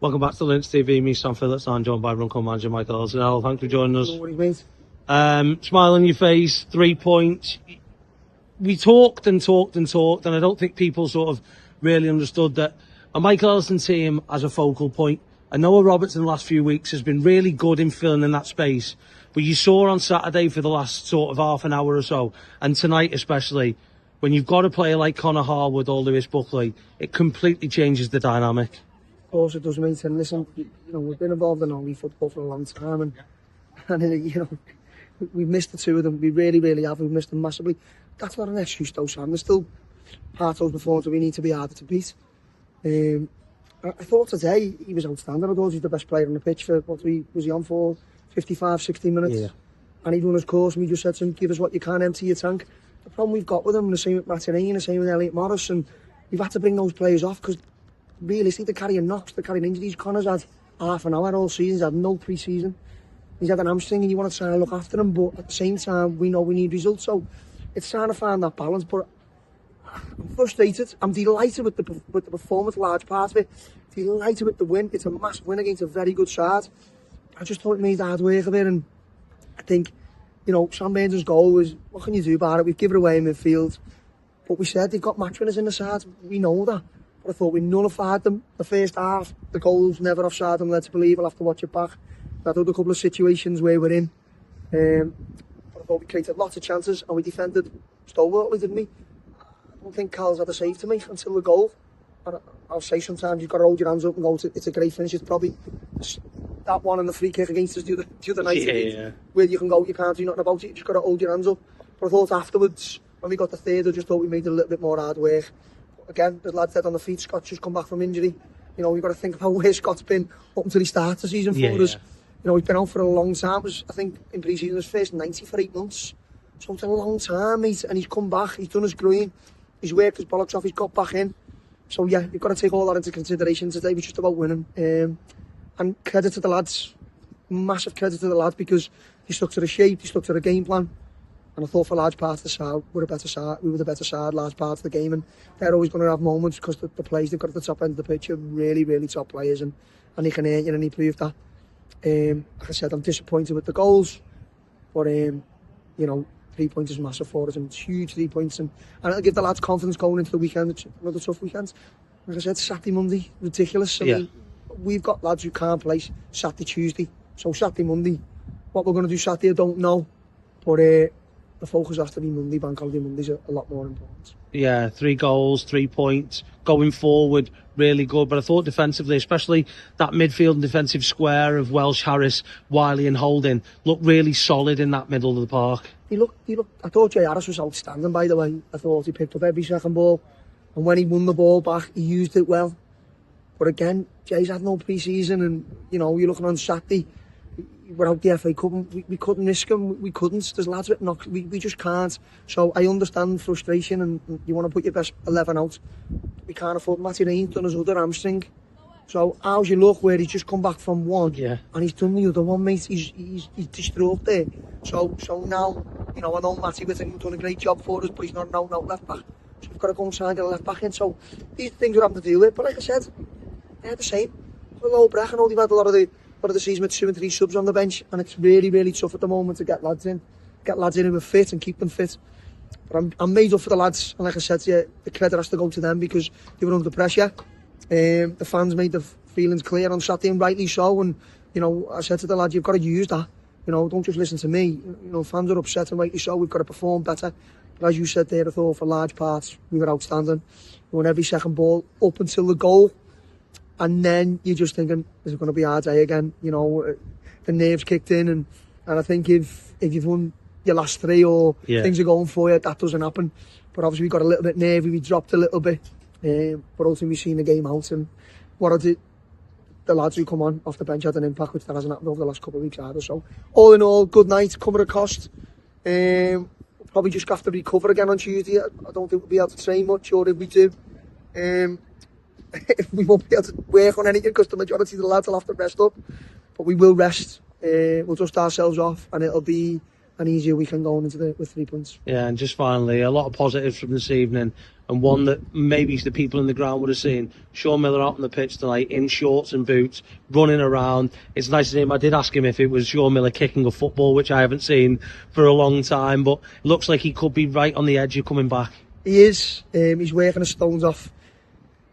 Welcome back to Linnets TV. Me, Sam Phillips, and I'm joined by Runco manager Michael Ellison. Thanks for joining us. No worries, mate. Smile on your face, 3 points. We talked and talked and talked, and I don't think people sort of really understood that a Michael Ellison team as a focal point. I know Roberts in the last few weeks has been really good in filling in that space, but you saw on Saturday for the last sort of half an hour or so, and tonight especially, when you've got a player like Connor Harwood or Lewis Buckley, it completely changes the dynamic. Of course it does, mate. And listen, we've been involved in Ollie football for a long time, and we've missed the two of them. We really, really have. We've missed them massively. That's not an excuse, though, Sam. There's still part of those performances we need to be harder to beat. I thought today he was outstanding. I thought he was the best player on the pitch for what was he on for 55, 60 minutes. Yeah. And he'd run his course, and we just said to him, give us what you can, empty your tank. The problem we've got with him, the same with Martinelli, the same with Elliot Morris, and we've had to bring those players off because realistically they're carrying knocks, they're carrying injuries. Connor's had half an hour all season, he's had no pre-season. He's had an hamstring and you want to try and look after him, but at the same time we know we need results, so it's trying to find that balance. But I'm frustrated. I'm delighted with the performance, large part of it. Delighted with the win. It's a massive win against a very good side. I just thought it made hard work of it, and I think, Sam Burns' goal was, what can you do about it? We've given away in midfield, but we said they've got match winners in the side. We know that. But I thought we nullified them the first half. The goals never offside, I'm led to believe. I'll have to watch it back. We had a couple of situations where we're in. But I thought we created lots of chances and we defended stalwartly, didn't we? I don't think Cal's had a save to make until the goal. And I'll say sometimes you've got to hold your hands up and go, it's a great finish. It's probably that one and the free kick against us the other night. Where you can go, you can't do nothing about it. You just got to hold your hands up. But I thought afterwards, when we got the third, I just thought we made it a little bit more hard work. Again, the lad's dead on the feet. Scott's just come back from injury. We've got to think about where Scott's been up until he started the season for us. He's been out for a long time. I think in pre-season his first 90 for 8 months. So it's a long time, mate. And he's come back. He's done his groin. He's worked his bollocks off. He's got back in. So yeah, you've got to take all that into consideration. Today was just about winning. And credit to the lads. Massive credit to the lads because he stuck to the shape. He stuck to the game plan. And I thought for large parts of the side, we were the better side, large parts of the game, and they're always going to have moments because the players they've got at the top end of the pitch are really, really top players, and they can earn you, and he proved that. Like I said, I'm disappointed with the goals, but 3 points is massive for us, and it's huge 3 points, and it'll give the lads confidence going into the weekend. It's another tough weekend. Like I said, Saturday, Monday, ridiculous. I mean, we've got lads who can't play Saturday, Tuesday, so Saturday, Monday. What we're going to do Saturday, I don't know, but the focus has to be Monday. Bank holiday Monday's a lot more important. Yeah, 3 goals, 3 points. Going forward, really good. But I thought defensively, especially that midfield and defensive square of Welsh, Harris, Wiley and Holding, looked really solid in that middle of the park. He looked. I thought Jay Harris was outstanding, by the way. I thought he picked up every second ball. And when he won the ball back, he used it well. But again, Jay's had no pre-season, and, you're looking on Saturday, we're out the FA Cup, we couldn't risk him, we couldn't. There's lads with knocks, we just can't. So I understand frustration, and you want to put your best 11 out. We can't afford Martinelli, done his other hamstring. So how's your luck where he's just come back from one, and he's done the other one, mate. He's distraught there. So now, I know Matty with him done a great job for us, but he's not an out left back. So we've got to go and sign the left back in. So these things we're having to deal with. But like I said, they're the same. For Lower Breck, I know they've had a lot of the season with 2 and 3 subs on the bench, and it's really, really tough at the moment to get lads in who are fit and keep them fit. But I'm made up for the lads, and like I said to you, the credit has to go to them because they were under pressure. The fans made the feelings clear on Saturday, and rightly so. And I said to the lads, you've got to use that. Don't just listen to me. Fans are upset, and rightly so. We've got to perform better. But as you said there, I thought for large parts we were outstanding. We won every second ball up until the goal. And then you're just thinking, is it going to be our day again? The nerves kicked in, and I think if you've won your last 3 or things are going for you, that doesn't happen. But obviously we got a little bit nervy, we dropped a little bit, but ultimately we've seen the game out, and what I did, the lads who come on off the bench had an impact, which that hasn't happened over the last couple of weeks either. So all in all, good night, come at a cost. Probably just have to recover again on Tuesday. I don't think we'll be able to train much, or if we do, we won't be able to work on anything because the majority of the lads will have to rest up. But we will rest, we'll dust ourselves off, and it'll be an easier weekend going into with 3 points. Yeah, and just finally, a lot of positives from this evening, and one that maybe the people in the ground would have seen. Sean Miller out on the pitch tonight in shorts and boots, running around. It's nice to see him. I did ask him if it was Sean Miller kicking a football, which I haven't seen for a long time, but it looks like he could be right on the edge of coming back. He is. He's working his stones off.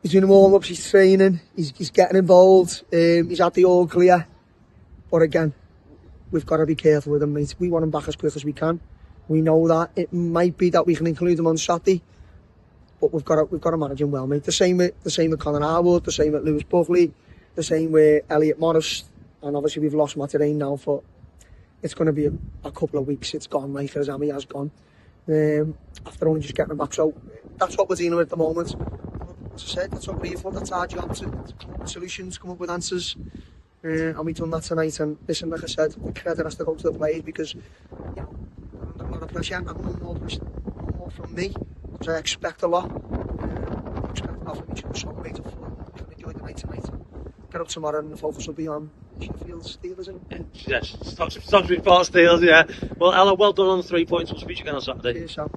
He's doing warm-ups, he's training, he's getting involved. He's had the all clear. But again, we've got to be careful with him, mate. We want him back as quick as we can. We know that. It might be that we can include him on Saturday, but we've got to manage him well, mate. The same with Conor Harwood, the same with Lewis Buckley, the same with Elliot Morris, and obviously we've lost Matt Rain now for. It's going to be a couple of weeks. It's gone, like Azami has gone. After only just getting him back, so that's what we're dealing with at the moment. As I said, that's what we're here for. That's our job to come up with solutions, come up with answers. And we've done that tonight. And listen, like I said, the credit has to go to the players because, you know, under a lot of pressure. And more from me because I expect a lot. I expect a lot from each other. So I'm made up for it. Can enjoy the night tonight. Get up tomorrow and the focus will be on Sheffield Steelers. Yes, stocks report Steelers, yeah. Well, Ella, well done on the 3 points. We'll speak to you again on Saturday. Cheers, Sam.